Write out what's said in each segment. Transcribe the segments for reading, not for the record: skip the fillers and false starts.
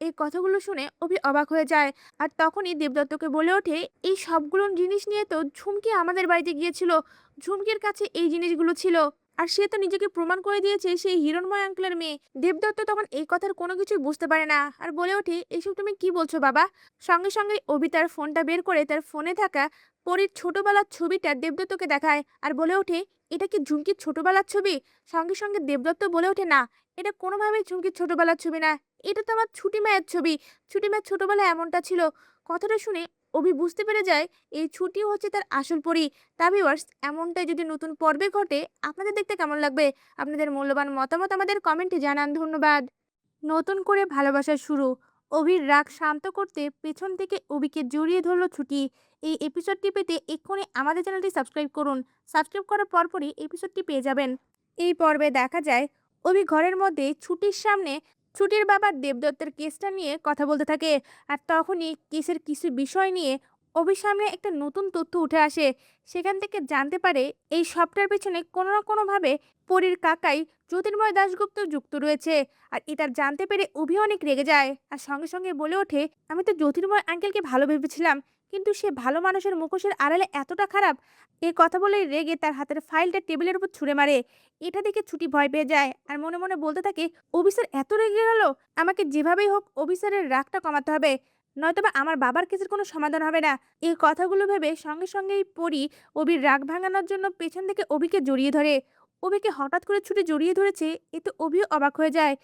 এই কথাগুলো শুনে অভি অবাক হয়ে যায়। আর তখনই দেবদত্তকে বলে ওঠে, এই সবগুলো জিনিস নিয়ে তো ঝুমকি আমাদের বাড়িতে গিয়েছিল, ঝুমকির কাছে এই জিনিসগুলো ছিল, আর সে তো নিজেকে প্রমাণ করে দিয়েছে সেই হিরণময় আঙ্কেলের মেয়ে। দেবদত্ত তখন এই কথার কোনো কিছুই বুঝতে পারে না আর বলে ওঠে, এসব তুমি কি বলছো বাবা? সঙ্গে সঙ্গে অভি তার ফোনটা বের করে তার ফোনে থাকা পরীর ছোটবেলার ছবিটা দেবদত্তকে দেখায় আর বলে ওঠে, এটা কি ঝুমকির ছোটবেলার ছবি? সঙ্গে সঙ্গে দেবদত্ত বলে ওঠে, না, এটা কোনোভাবেই ঝুমকির ছোটবেলার ছবি না, এটা তো আমার ছুটি মায়ের ছবি। ছুটি মায়ের ছোটবেলায় এমনটা ছিল। কথাটা শুনে অভি বুঝতে পেরে যায় এই ছুটি হচ্ছে তার আসল পরী। তা ভিউয়ার্স, এমনটাই যদি নতুন পর্বে ঘটে, আপনাদের দেখতে কেমন লাগবে? আপনাদের মূল্যবান মতামত আমাদের কমেন্টে জানান। ধন্যবাদ। নতুন করে ভালোবাসার শুরু। অভির রাগ শান্ত করতে পেছন থেকে অভিকে জড়িয়ে ধরল ছুটি। এই এপিসোডটি পেতে এক্ষুনি আমাদের চ্যানেলটি সাবস্ক্রাইব করুন। সাবস্ক্রাইব করার পরপরই এপিসোডটি পেয়ে যাবেন। এই পর্বে দেখা যায় অভি ঘরের মধ্যে ছুটির সামনে ছুটির বাবা দেবদত্তের কেসটা নিয়ে কথা বলতে থাকে। আর তখনই কেসের কিছু বিষয় নিয়ে অভির সামনে একটা নতুন তথ্য উঠে আসে। সেখান থেকে জানতে পারে এই সবটার পেছনে কোনো না কোনোভাবে পরীর কাকাই জ্যোতির্ময় দাশগুপ্ত যুক্ত রয়েছে। আর এটা জানতে পেরে অভি অনেক রেগে যায় আর সঙ্গে সঙ্গে বলে ওঠে, আমি তো জ্যোতির্ময় আঙ্কেলকে ভালো ভেবেছিলাম, কিন্তু সে ভালো মানুষের মুখোশের আড়ালে এতটা খারাপ। এই কথা বলেই রেগে তার হাতের ফাইলটা টেবিলের উপর ছুঁড়ে মারে। এটা দেখে ছুটি ভয় পেয়ে যায় আর মনে মনে বলতে থাকে, অফিসার এত রেগে গেল, আমাকে যেভাবেই হোক অফিসারের রাগটা কমাতে হবে, নয়তোবা আমার বাবার কেসের কোনো সমাধান হবে না। এই কথাগুলো ভেবে সঙ্গে সঙ্গেই পড়ি অভির রাগ ভাঙানোর জন্য পেছন থেকে অভিকে জড়িয়ে ধরে। অভিকে হঠাৎ করে ছুটি জড়িয়ে ধরেছে, এতে অভিও অবাক হয়ে যায়।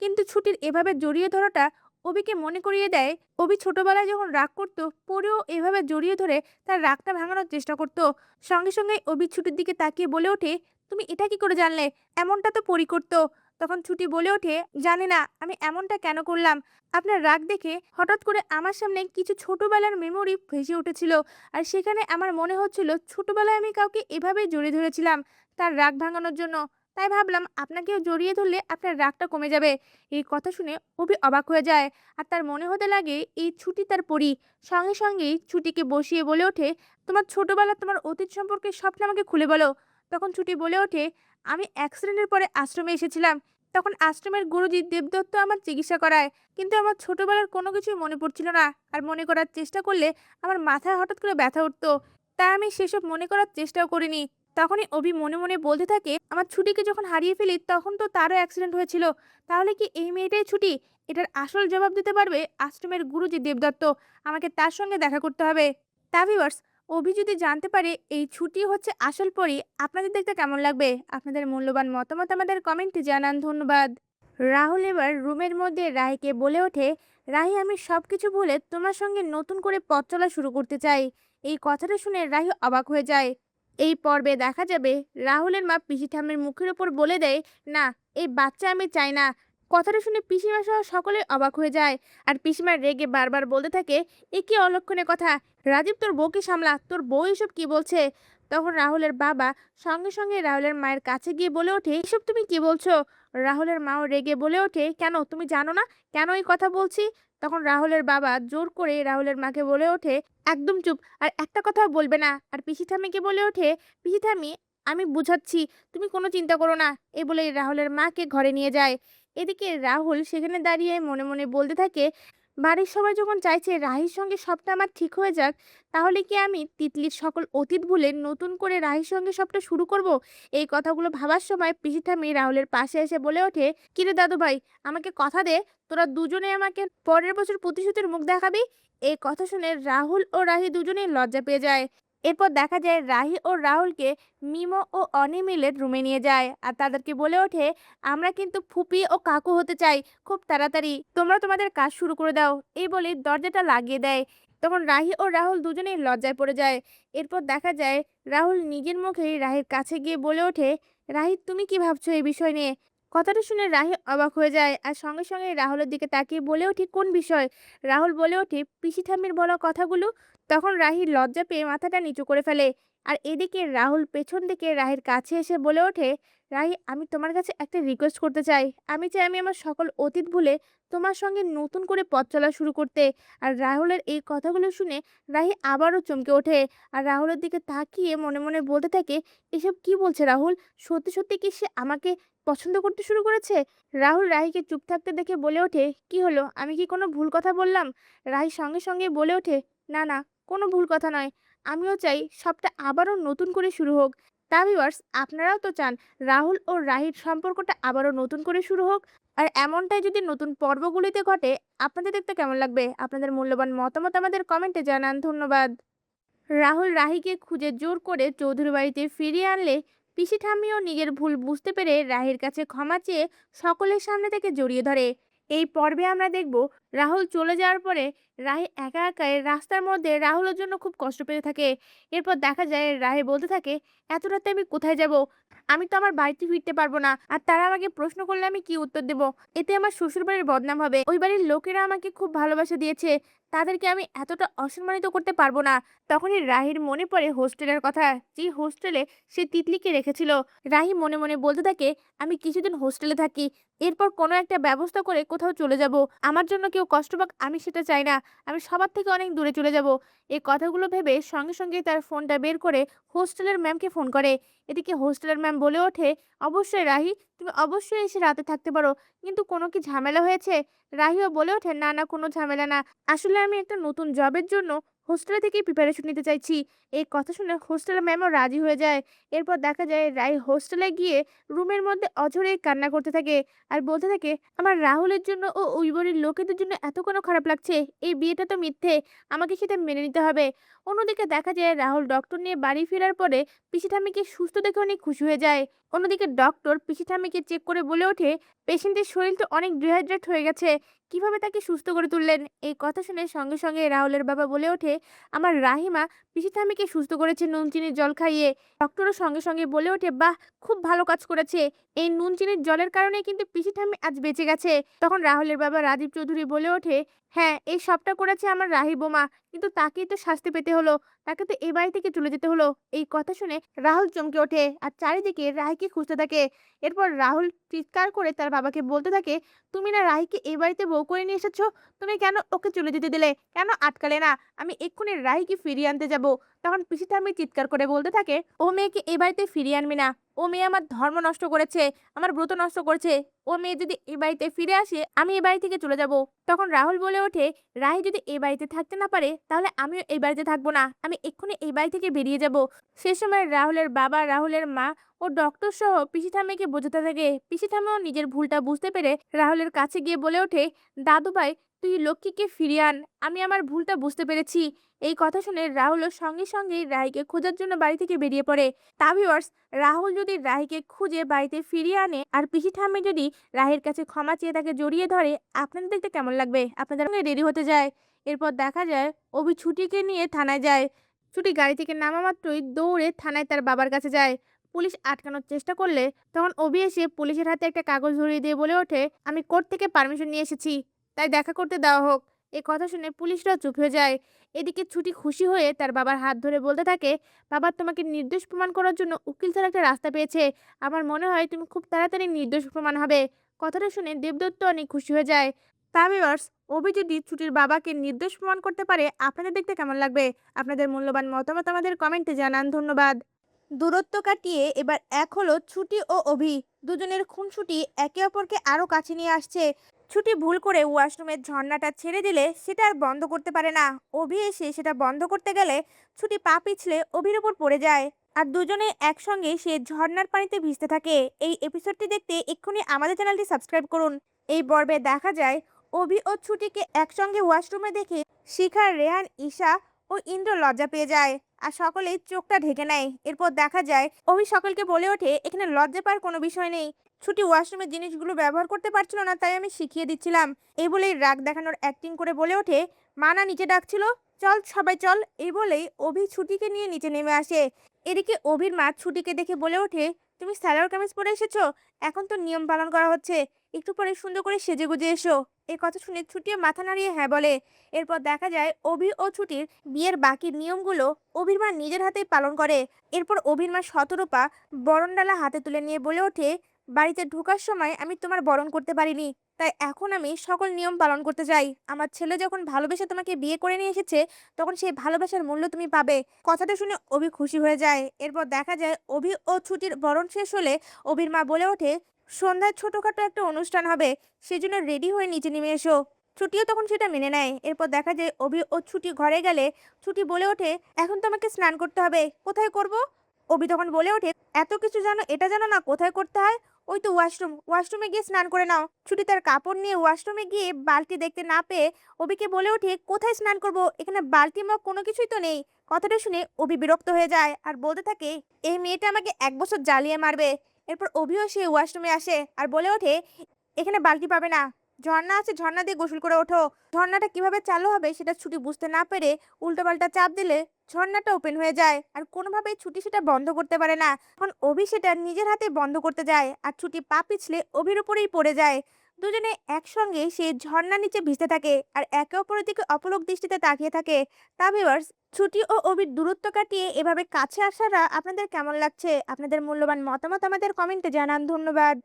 কিন্তু ছুটির এভাবে জড়িয়ে ধরাটা অভিকে মনে করিয়ে দেয় অভি ছোটবেলায় যখন রাগ করতো, পরেও এভাবে জড়িয়ে ধরে তার রাগটা ভাঙানোর চেষ্টা করতো। সঙ্গে সঙ্গে অভি ছুটির দিকে তাকিয়ে বলে ওঠে, তুমি এটা কি করে জানলে? এমনটা তো পরি করতো। তখন ছুটি বলে ওঠে, জানি না আমি এমনটা কেন করলাম। আপনার রাগ দেখে হঠাৎ করে আমার সামনে কিছু ছোটবেলার মেমোরি ভেসে উঠেছিল, আর সেখানে আমার মনে হচ্ছিল ছোটবেলায় আমি কাউকে এভাবেই জড়িয়ে ধরেছিলাম তার রাগ ভাঙানোর জন্য। তাই ভাবলাম আপনাকেও জড়িয়ে ধরলে আপনার রাগটা কমে যাবে। এই কথা শুনে অভি অবাক হয়ে যায় আর তার মনে হতে লাগে এই ছুটি তার পরী। সঙ্গে সঙ্গেই ছুটিকে বসিয়ে বলে ওঠে, তোমার ছোটবেলা তোমার অতীত সম্পর্কে সবটা আমাকে খুলে বলো। তখন ছুটি বলে ওঠে, আমি অ্যাক্সিডেন্টের পরে আশ্রমে এসেছিলাম। তখন আশ্রমের গুরুজি দেবদত্ত আমার চিকিৎসা করায়, কিন্তু আমার ছোটবেলার কোনো কিছুই মনে পড়ছিল না। আর মনে করার চেষ্টা করলে আমার মাথায় হঠাৎ করে ব্যথা উঠতো, তাই আমি সেসব মনে করার চেষ্টাও করিনি। তখনই অভি মনে মনে বলতে থাকে, আমার ছুটিকে যখন হারিয়ে ফেলি তখন তো তারও অ্যাক্সিডেন্ট হয়েছিল, তাহলে কি এই মেয়েটাই ছুটি? এটার আসল জবাব দিতে পারবে আশ্রমের গুরুজি দেবদত্ত। আমাকে তার সঙ্গে দেখা করতে হবে। তা ভিউয়ার্স, অভি যদি জানতে পারে এই ছুটি হচ্ছে আসল পরী, আপনাদের দেখতে কেমন লাগবে? আপনাদের মূল্যবান মতামত আমাদের কমেন্টে জানান। ধন্যবাদ। রাহুল এবার রুমের মধ্যে রাহিকে বলে ওঠে, রাহি, আমি সবকিছু ভুলে তোমার সঙ্গে নতুন করে পথ চলা শুরু করতে চাই। এই কথাটা শুনে রাহি অবাক হয়ে যায়। এই পর্বে দেখা যাবে রাহুলের মা পিসি ঠাম্মির মুখের ওপর বলে দেয়, না, এই বাচ্চা আমি চাই না। কথাটা শুনে পিসিমা সহ সকলে অবাক হয়ে যায়। আর পিসিমা রেগে বারবার বলতে থাকে, এ কি অলক্ষণের কথা? রাজীব, তোর বউকে সামলা, তোর বউ এসব কি বলছে? তখন রাহুলের বাবা সঙ্গে সঙ্গে রাহুলের মায়ের কাছে গিয়ে বলে ওঠে, এসব তুমি কি বলছো? রাহুলের মাও রেগে বলে ওঠে, কেন তুমি জানো না কেন এই কথা বলছি? তখন রাহুলের বাবা জোর করে রাহুলের মাকে বলে ওঠে, একদম চুপ, আর একটা কথাও বলবে না। আর পিসি ঠাম্মিকে বলে ওঠে, পিসি ঠাম্মি, আমি বুঝাচ্ছি, তুমি কোনো চিন্তা করো না। এ বলে রাহুলের মাকে ঘরে নিয়ে যায়। এদিকে রাহুল সেখানে দাঁড়িয়ে মনে মনে বলতে থাকে, বাড়ির সবাই যখন চাইছে রাহির সঙ্গে সবটা আমার ঠিক হয়ে যাক, তাহলে কি আমি তিতলির সকল অতীত ভুলে নতুন করে রাহির সঙ্গে সবটা শুরু করব? এই কথাগুলো ভাবার সময় পিসি ঠাম্মি রাহুলের পাশে এসে বলে ওঠে, কিরে দাদু ভাই, আমাকে কথা দে, তোরা দুজনে আমাকে পরের বছর প্রতিশোধের মুখ দেখাবি। এই কথা শুনে রাহুল ও রাহি দুজনেই লজ্জা পেয়ে যায়। এরপর দেখা যায় রাহি ও রাহুলকে মিমো ও অনি মিলে রুমে নিয়ে যায় আর তাদেরকে বলে ওঠে, আমরা কিন্তু ফুপি ও কাকু হতে চাই খুব তাড়াতাড়ি, তোমরা তোমাদের কাজ শুরু করে দাও। এই বলে দরজাটা লাগিয়ে দেয়। তখন রাহি ও রাহুল দুজনেই লজ্জায় পড়ে যায়। এরপর দেখা যায় রাহুল নিজের মুখেই রাহির কাছে গিয়ে বলে ওঠে, রাহি, তুমি কি ভাবছো এই বিষয় নিয়ে? কথাটা শুনে রাহি অবাক হয়ে যায় আর সঙ্গে সঙ্গে রাহুলের দিকে তাকিয়ে বলে ওঠে, কোন বিষয়? রাহুল বলে ওঠে, পিসি ঠাম্মির বলা কথাগুলো। তখন রাহি লজ্জা পেয়ে মাথাটা নিচু করে ফেলে। আর এদিকে রাহুল পেছন থেকে রাহির কাছে এসে বলে ওঠে, রাহি, আমি তোমার কাছে একটা রিকোয়েস্ট করতে চাই। আমি চাই আমি আমার সকল অতীত ভুলে তোমার সঙ্গে নতুন করে পথ চলা শুরু করতে। আর রাহুলের এই কথাগুলো শুনে রাহি আবারও চমকে ওঠে আর রাহুলের দিকে তাকিয়ে মনে মনে বলতে থাকে, এসব কি বলছে রাহুল? সত্যি সত্যি কি সে আমাকে পছন্দ করতে শুরু করেছে? রাহুল রাহিকে চুপ থাকতে দেখে বলে ওঠে, কি হলো, আমি কি কোনো ভুল কথা বললাম? রাহি সঙ্গে সঙ্গে বলে ওঠে, না না, কোনো ভুল কথা নয়। আমিও চাই সবটা আবারও নতুন করে শুরু হোক। তা ভিউয়ার্স, আপনারাও তো চান রাহুল ও রাহির সম্পর্কটা আবারও নতুন করে শুরু হোক। আর এমনটাই যদি নতুন পর্বগুলিতে ঘটে, আপনাদের দেখতে কেমন লাগবে? আপনাদের মূল্যবান মতামত আমাদের কমেন্টে জানান। ধন্যবাদ। রাহুল রাহিকে খুঁজে জোর করে চৌধুরী বাড়িতে ফিরিয়ে আনলে পিসি ঠাম্মিও নিজের ভুল বুঝতে পেরে রাহির কাছে ক্ষমা চেয়ে সকলের সামনে থেকে জড়িয়ে ধরে। এই পর্বে আমরা দেখব রাহুল চলে যাওয়ার পরে রাহি একা একাই রাস্তার মধ্যে রাহুলের জন্য খুব কষ্ট পেতে থাকে। এরপর দেখা যায় রাহি বলতে থাকে, এত রাতে আমি কোথায় যাব? আমি তো আমার বাড়িতে ফিরতে পারবো না, আর তারা আমাকে প্রশ্ন করলে আমি কি উত্তর দেব? এতে আমার শ্বশুর বাড়ির বদনাম হবে। ওই বাড়ির লোকেরা আমাকে খুব ভালোবাসা দিয়েছে, তাদেরকে আমি এতটা অসম্মানিত করতে পারবো না। তখনই রাহির মনে পড়ে হোস্টেলের কথা, যে হোস্টেলে সে তিতলিকে রেখেছিল। রাহি মনে মনে বলতে থাকে, আমি কিছুদিন হোস্টেলে থাকি, এরপর কোনো একটা ব্যবস্থা করে কোথাও চলে যাব। আমার জন্য কেউ কষ্ট পাক আমি সেটা চাই না। আমি সবার থেকে অনেক দূরে চলে যাব। এই কথাগুলো ভেবে সঙ্গে সঙ্গে তার ফোনটা বের করে হোস্টেলের ম্যামকে ফোন করে। এদিকে হোস্টেলের ম্যাম বলে ওঠে, অবশ্যই রাহি, তুমি অবশ্যই এসে রাতে থাকতে পারো, কিন্তু কোনো কি ঝামেলা হয়েছে? রাহিও বলে ওঠে, না না, কোনো ঝামেলা না। আসলে আমি একটা নতুন জবের জন্য হোস্টেলে থেকেই প্রিপারেশন নিতে চাইছি। এই কথা শুনে হোস্টেলের ম্যামও রাজি হয়ে যায়। এরপর দেখা যায় রাহি হোস্টেলে গিয়ে রুমের মধ্যে অঝরে কান্না করতে থাকে আর বলতে থাকে, আমার রাহুলের জন্য ও ওই বাড়ির লোকেদের জন্য এত কোনো খারাপ লাগছে? এই বিয়েটা তো মিথ্যে, আমাকে সেটা মেনে নিতে হবে। অন্যদিকে দেখা যায় রাহুল ডক্টর নিয়ে বাড়ি ফেরার পরে পিসি ঠাম্মিকে সুস্থ দেখে অনেক খুশি হয়ে যায়। অন্যদিকে ডক্টর পিসি ঠাম্মিকে চেক করে বলে ওঠে, পেশেন্টের শরীর তো অনেক ডিহাইড্রেট হয়ে গেছে, কিভাবে তাকে সুস্থ করে তুললেন? এই কথা শুনে সঙ্গে সঙ্গে রাহুলের বাবা বলে ওঠে, আমার রাহিমা পিসি ঠাম্মিকে সুস্থ করেছে নুন চিনির জল খাইয়ে। ডক্টরও সঙ্গে সঙ্গে বলে ওঠে, বাহ, খুব ভালো কাজ করেছে। এই নুন চিনির জলের কারণে কিন্তু পিসি ঠাম্মি আজ বেঁচে গেছে। তখন রাহুলের বাবা রাজীব চৌধুরী বলে ওঠে, হ্যাঁ, এই সবটা করেছে আমার রাহি বোমা, কিন্তু তাকেই তো শাস্তি পেতে হলো, তাকে তো এ বাড়ি থেকে চলে যেতে হলো। এই কথা শুনে রাহুল চমকে ওঠে আর চারিদিকে রাহিকে খুঁজতে থাকে। এরপর রাহুল চিৎকার করে তার বাবাকে বলতে থাকে, তুমি না রাহিকে এই বাড়িতে বউ করে নিয়ে এসেছো, তুমি কেন ওকে চলে যেতে দিলে? কেন আটকালে না? আমি এক্ষুনি রাহিকে ফিরিয়ে আনতে যাব। তখন পিসি ঠাম্মি চিৎকার করে বলতে থাকে, ও মেয়েকে এ বাড়িতে ফিরিয়ে আনবি না। ও মেয়ে আমার ধর্ম নষ্ট করেছে, আমার ব্রত নষ্ট করেছে। ও মেয়ে যদি এ বাড়িতে ফিরে আসে, আমি এ বাড়ি থেকে চলে যাব। তখন রাহুল বলে ওঠে, রাহি যদি এ বাড়িতে থাকতে না পারে, তাহলে আমিও এই বাড়িতে থাকবো না, আমি এক্ষুনি এই বাড়ি থেকে বেরিয়ে যাব। সে সময় রাহুলের বাবা, রাহুলের মা ও ডক্টর সহ পিসি ঠাম্মিকে বোঝাতে থাকে। পিসি ঠাম্মিও নিজের ভুলটা বুঝতে পেরে রাহুলের কাছে গিয়ে বলে ওঠে, দাদু ভাই, তুই লক্ষ্মীকে ফিরিয়ে আন, আমি আমার ভুলটা বুঝতে পেরেছি। এই কথা শুনে রাহুলও সঙ্গে সঙ্গেই রাহিকে খোঁজার জন্য বাড়ি থেকে বেরিয়ে পড়ে। তা ভিউয়ার্স, রাহুল যদি রাহিকে খুঁজে বাড়িতে ফিরিয়ে আনে আর পিসি ঠাম্মি যদি রাহির কাছে ক্ষমা চেয়ে তাকে জড়িয়ে ধরে, আপনাদের দেখতে কেমন লাগবে? আপনাদের সঙ্গে রেডি হতে যায়। এরপর দেখা যায় অভি ছুটিকে নিয়ে থানায় যায়। ছুটি গাড়ি থেকে নামা মাত্রই দৌড়ে থানায় তার বাবার কাছে যায়। পুলিশ আটকানোর চেষ্টা করলে তখন অভি এসে পুলিশের হাতে একটা কাগজ ধরিয়ে দিয়ে বলে ওঠে, আমি কোর্ট থেকে পারমিশন নিয়ে এসেছি, তাই দেখা করতে দেওয়া হোক। এ কথা শুনে পুলিশরা চুপ হয়ে যায়। এদিকে ছুটি খুশি হয়ে তার বাবার হাত ধরে বলতে থাকে, বাবা তোমাকে নির্দোষ প্রমাণ করার জন্য উকিল স্যার একটা রাস্তা পেয়েছে, আমার মনে হয় তুমি খুব তাড়াতাড়ি নির্দোষ প্রমাণ হবে। কথাটা শুনে দেবদত্ত অনেক খুশি হয়ে যায়। তা ভিউয়ার্স, অভি যদি ছুটির বাবাকে নির্দোষ প্রমাণ করতে পারে, আপনাদের দেখতে কেমন লাগবে? আপনাদের মূল্যবান মতামত আমাদের কমেন্টে জানান। ধন্যবাদ। দূরত্ব কাটিয়ে এবার এক হলো ছুটি ও অভি। দুজনের খুনসুটি একে অপরকে আরো কাছে নিয়ে আসছে। ছুটি ভুল করে ওয়াশরুমের ঝর্ণাটা ছেড়ে দিলে সেটা আর বন্ধ করতে পারে না। অভি এসে সেটা বন্ধ করতে গেলে ছুটি পা পিছলে অভির উপর পড়ে যায় আর দুজনে একসঙ্গে সে ঝর্ণার পানিতে ভিজতে থাকে। এই এপিসোডটি দেখতে এক্ষুনি আমাদের চ্যানেলটি সাবস্ক্রাইব করুন। এই পর্বে দেখা যায় অভি ও ছুটিকে একসঙ্গে ওয়াশরুমে দেখে শিখা, রেহান, ঈশা ও ইন্দ্র লজ্জা পেয়ে যায় আর সকলেই চোখটা ঢেকে নেয়। এরপর দেখা যায় অভি সকলকে বলে ওঠে, এখানে লজ্জা পাওয়ার কোনো বিষয় নেই, ছুটি ওয়াশরুমের জিনিসগুলো ব্যবহার করতে পারছিল না, তাই আমি শিখিয়ে দিচ্ছিলাম। এই বলেই রাগ দেখানোর অ্যাক্টিং করে বলে ওঠে, মা না নিচে ডাকছিল, চল সবাই চল। এই বলেই অভি ছুটিকে নিয়ে নিচে নেমে আসে। এদিকে অভির মা ছুটিকে দেখে বলে ওঠে, তুমি সালোয়ার কামিজ পরে এসেছো, এখন তো নিয়ম পালন করা হচ্ছে, একটু পরে সুন্দর করে সেজে গুজে এসো। এই কথা শুনে ছুটিও মাথা নাড়িয়ে হ্যাঁ বলে। এরপর দেখা যায় অভি ও ছুটির বিয়ের বাকি নিয়মগুলো অভির মা নিজের হাতেই পালন করে। এরপর অভির মা শতরূপা বরণডালা হাতে তুলে নিয়ে বলে ওঠে, বাড়িতে ঢোকার সময় আমি তোমার বরণ করতে পারিনি, তাই এখন আমি সকল নিয়ম পালন করতে চাই। আমার ছেলে যখন ভালোবেসে তোমাকে বিয়ে করে নিয়ে এসেছে, তখন সেই ভালোবাসার মূল্য তুমি পাবে। কথাটা শুনে অভি খুশি হয়ে যায়। এরপর দেখা যায় অভি ও ছুটির বরণ শেষ হলে অভির মা বলে ওঠে, সন্ধ্যায় ছোটখাটো একটা অনুষ্ঠান হবে, সেজন্য রেডি হয়ে নিচে নেমে এসো। ছুটিও তখন সেটা মেনে নেয়। এরপর দেখা যায় অভি ও ছুটি ঘরে গেলে ছুটি বলে ওঠে, এখন তো আমাকে স্নান করতে হবে, কোথায় করব? অভি তখন বলে ওঠে, এত কিছু জানো, এটা জানো না কোথায় করতে হয়? ওই তো ওয়াশরুমে গিয়ে স্নান করে নাও। ছুটি তার কাপড় নিয়ে ওয়াশরুমে গিয়ে বালতি দেখতে না পেয়ে অভিকে বলে ওঠে, কোথায় স্নান করব, এখানে বালতি মগ কোনো কিছুই তো নেই। কথাটা শুনে অভি বিরক্ত হয়ে যায় আর বলতে থাকে, এই মেয়েটা আমাকে 1 বছর জ্বালিয়ে মারবে। এরপর অভিও সে ওয়াশরুমে আসে আর বলে ওঠে, এখানে বালতি পাবে না, ঝর্ণা আছে, ঝর্ণা দিয়ে গোসল করে ওঠো। ঝর্ণাটা কিভাবে চালু হবে সেটা ছুটি বুঝতে না পেরে উল্টোপাল্টা চাপ দিলে ঝর্ণাটা ওপেন হয়ে যায় আর কোনোভাবেই ছুটি সেটা বন্ধ করতে পারে না। এখন অভি সেটা নিজের হাতে বন্ধ করতে যায় আর ছুটি পা পিছলে অভির উপরেই পড়ে যায়। দুজনে একসঙ্গে সেই ঝর্ণার নিচে ভিজতে থাকে আর একে অপরের দিকে অপলক দৃষ্টিতে তাকিয়ে থাকে। তা ভিউয়ার্স, ছুটি ও অভির দূরত্ব কাটিয়ে এভাবে কাছে আসাটা আপনাদের কেমন লাগছে? আপনাদের মূল্যবান মতামত আমাদের কমেন্টে জানান। ধন্যবাদ।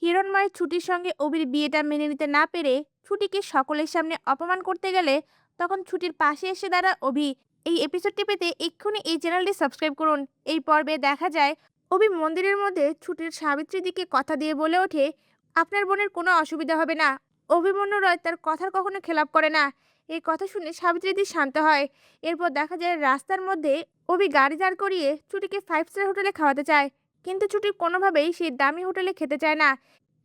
হিরণময় ছুটির সঙ্গে অভির বিয়েটা মেনে নিতে না পেরে ছুটিকে সকলের সামনে অপমান করতে গেলে তখন ছুটির পাশে এসে দাঁড়া অভি। এই এপিসোডটি পেতে এক্ষুনি এই চ্যানেলটি সাবস্ক্রাইব করুন। এই পর্বে দেখা যায় অভি মন্দিরের মধ্যে ছুটির সাবিত্রীর দিকে কথা দিয়ে বলে ওঠে, আপনার বোনের কোনো অসুবিধা হবে না। অভিমন্যু রয় তার কথার কখনো খেলাপ করে না। এই কথা শুনে সাবিত্রীদি শান্ত হয়। এরপর দেখা যায় রাস্তার মধ্যে অভি গাড়ি দাঁড় করিয়ে ছুটিকে 5 স্টার হোটেলে খাওয়াতে চায়, কিন্তু ছুটি কোনোভাবেই সেই দামি হোটেলে খেতে চায় না।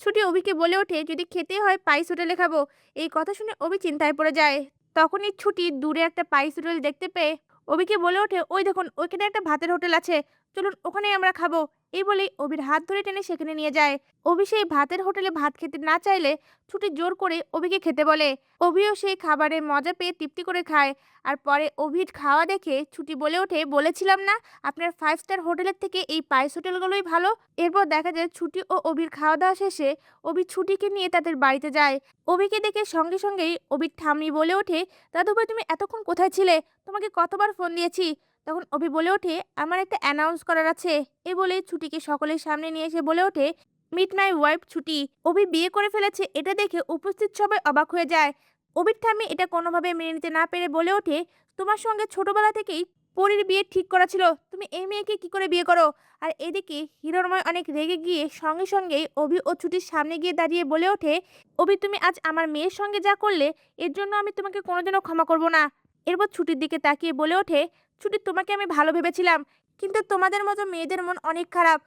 ছুটি অভিকে বলে ওঠে, যদি খেতে হয় পাইস হোটেলে খাবো। এই কথা শুনে অভি চিন্তায় পড়ে যায়। তখনই ছুটি দূরে একটা পাইস হোটেল দেখতে পেয়ে অভিকে বলে ওঠে, ওই দেখুন ওইখানে একটা ভাতের হোটেল আছে, চলুন ওখানেই আমরা খাবো। এই বলেই অভির হাত ধরে টেনে সেখানে নিয়ে যায়। অভি সেই ভাতের হোটেলে ভাত খেতে না চাইলে ছুটি জোর করে অভিকে খেতে বলে। অভিও সেই খাবারের মজা পেয়ে তৃপ্তি করে খায়। আর পরে অভির খাওয়া দেখে ছুটি বলে ওঠে, বলেছিলাম না আপনার 5 স্টার হোটেলের থেকে এই পাইস হোটেলগুলোই ভালো। এরপর দেখা যায় ছুটি ও অভির খাওয়া দাওয়া শেষে অভি ছুটিকে নিয়ে তাদের বাড়িতে যায়। অভিকে দেখে সঙ্গে সঙ্গেই অভির ঠাম্মি বলে ওঠে, দাদুভাই তুমি এতক্ষণ কোথায় ছিলে, তোমাকে কতবার ফোন দিয়েছি। তখন অভি বলে ওঠে, আমার একটা অ্যানাউন্স করার আছে। এ বলে ছুটিকে সকলের সামনে নিয়ে এসে বলে ওঠে, মিট মাই ওয়াইফ ছুটি। অভি বিয়ে করে ফেলেছে এটা দেখে উপস্থিত সবাই অবাক হয়ে যায়। অভির ঠাম্মি এটা কোনোভাবে মেনে নিতে না পেরে বলে ওঠে, তোমার সঙ্গে ছোটবেলা থেকেই পরীর বিয়ে ঠিক করা ছিল, তুমি এই মেয়েকে কি করে বিয়ে করো? আর এদিকে হিরণময় অনেক রেগে গিয়ে সঙ্গে সঙ্গেই অভি ও ছুটির সামনে গিয়ে দাঁড়িয়ে বলে ওঠে, অভি তুমি আজ আমার মেয়ের সঙ্গে যা করলে এর জন্য আমি তোমাকে কোনোদিনও ক্ষমা করব না। এরপর ছুটির দিকে তাকিয়ে বলে ওঠে, ছুটি তোমাকে আমি ভালো ভেবেছিলাম, কিন্তু তোমাদের মতো মেয়েদের মন অনেক খারাপ।